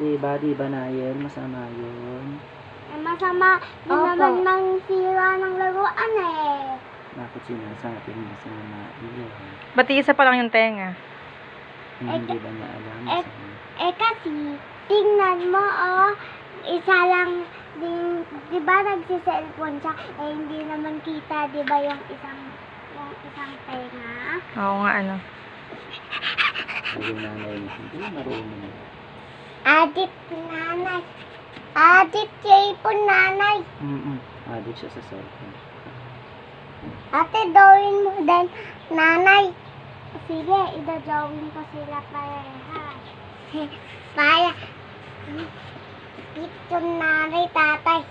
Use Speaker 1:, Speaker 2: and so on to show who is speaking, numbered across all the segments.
Speaker 1: Di ba na yun? Masama yun.
Speaker 2: Masama din naman ng sira ng laruan eh.
Speaker 1: Bakit sinasabi mo masama yun?
Speaker 3: Ba't isa pa lang yung tenga?
Speaker 1: Hindi ba niya alam?
Speaker 2: Kasi, tingnan mo isa lang din, di ba nagsiselfone siya, hindi naman kita, di ba yung isang tenga?
Speaker 3: Oo nga, ano.
Speaker 1: Yung nanay niya, hindi marunong.
Speaker 2: Adit nanay. Adit cellphone nanay.
Speaker 1: Adik siya sa cellphone.
Speaker 2: Ate, drawing mo din nanay. Sige, idadrawing ko sila parehas. Para ito nanay, tatay.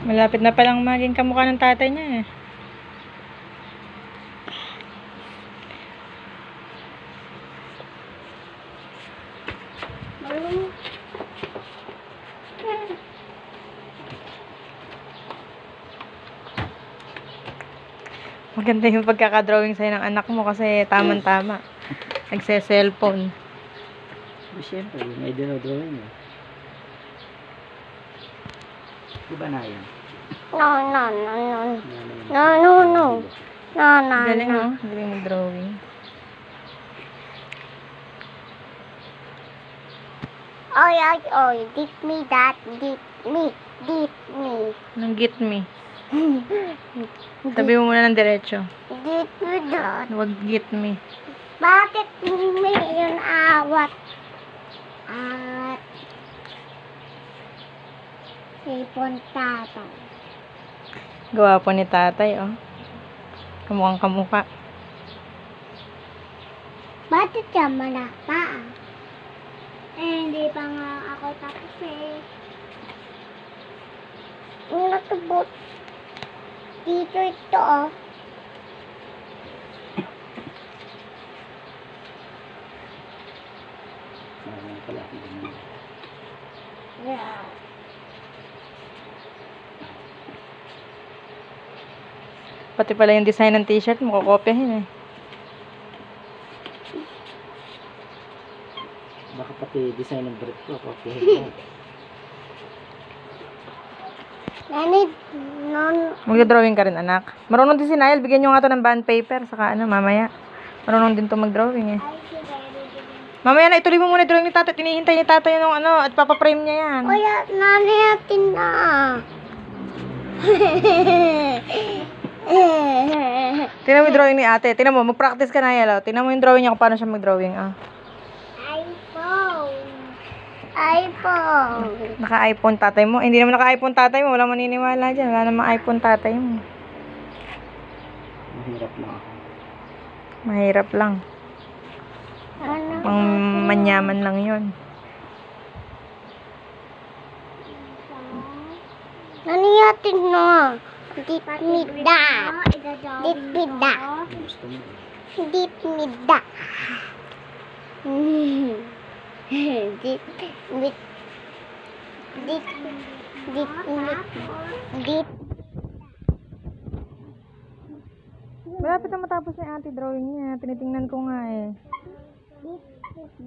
Speaker 3: Malapit na palang maging kamukha ng tatay niya eh. Maganda yung pagkakadrawing sa'yo ng anak mo kasi tamang-tama. Nagse-cellphone.
Speaker 1: Siyempre, may dinodrawing eh. Di ba na yan?
Speaker 2: No.
Speaker 3: Galing oh. Galing mag-drawing.
Speaker 2: Oy, dip me that, dip me.
Speaker 3: Nang get me. Sabi mo muna ng diretso.
Speaker 2: Dip me that.
Speaker 3: Huwag get me.
Speaker 2: Bakit may yun awat? Sipon tatay.
Speaker 3: Gawa po ni tatay oh. Kamukhang kamukha.
Speaker 2: Bakit siya malapa? Hindi pa nga ako tapos eh. Natubot. Dito ito oh.
Speaker 1: Pala.
Speaker 2: Yeah.
Speaker 3: Pati pala yung design ng t-shirt mo, kukopyahin eh.
Speaker 1: Baka pati design ng brief ko, okay.
Speaker 3: Mag-drawing ka rin, anak. Marunong din si Nael. Bigyan nyo nga to ng bond paper. Saka ano, mamaya. Marunong din to mag-drawing eh. Mamaya na, ituloy mo muna drawing ni tatay. Tinihintay ni tatay yung ano, at papaprame niya yan.
Speaker 2: Kuya, nanay natin na.
Speaker 3: Tingnan mo yung drawing ni ate. Tingnan mo, mag-practice ka na yan. Tingnan mo yung drawing niya kung paano siya mag-drawing.
Speaker 2: iPhone.
Speaker 3: Naka-iPhone tatay mo. Hindi naman naka-iPhone tatay mo. Walang maniniwala dyan. Wala namang iPhone tatay mo.
Speaker 1: Mahirap lang ako.
Speaker 3: Mahirap lang. Pang manyaman lang yun.
Speaker 2: Naniyatin na. Dipmida.
Speaker 1: Gusto mo.
Speaker 2: Dipmida.
Speaker 3: Malapit na matapos na yung ate drawing niya. Tinitingnan ko nga eh.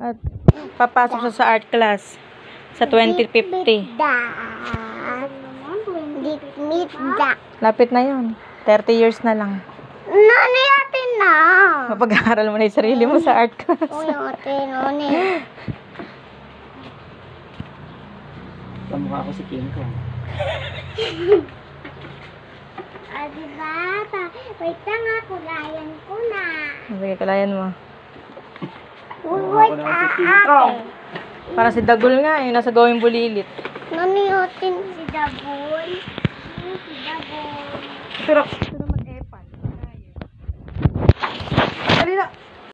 Speaker 3: At papasok siya sa art class. Sa 2050.
Speaker 2: Dipmida.
Speaker 3: Lapit na yun. 30 years na lang.
Speaker 2: Naniyatin na.
Speaker 3: Mapag-aaral mo na yung sarili mo sa art class.
Speaker 2: Nani.
Speaker 1: Kamukha ko si King Kong.
Speaker 2: Diba? Wait lang nga, kulayan ko na.
Speaker 3: Sige, kalayan mo.
Speaker 2: Wait ate.
Speaker 3: Para si Dagul nga eh. Nasa gawing bulilit.
Speaker 2: Naniyatin si Dabon. Si Dabon.
Speaker 3: Pero mag-epan. Dali na.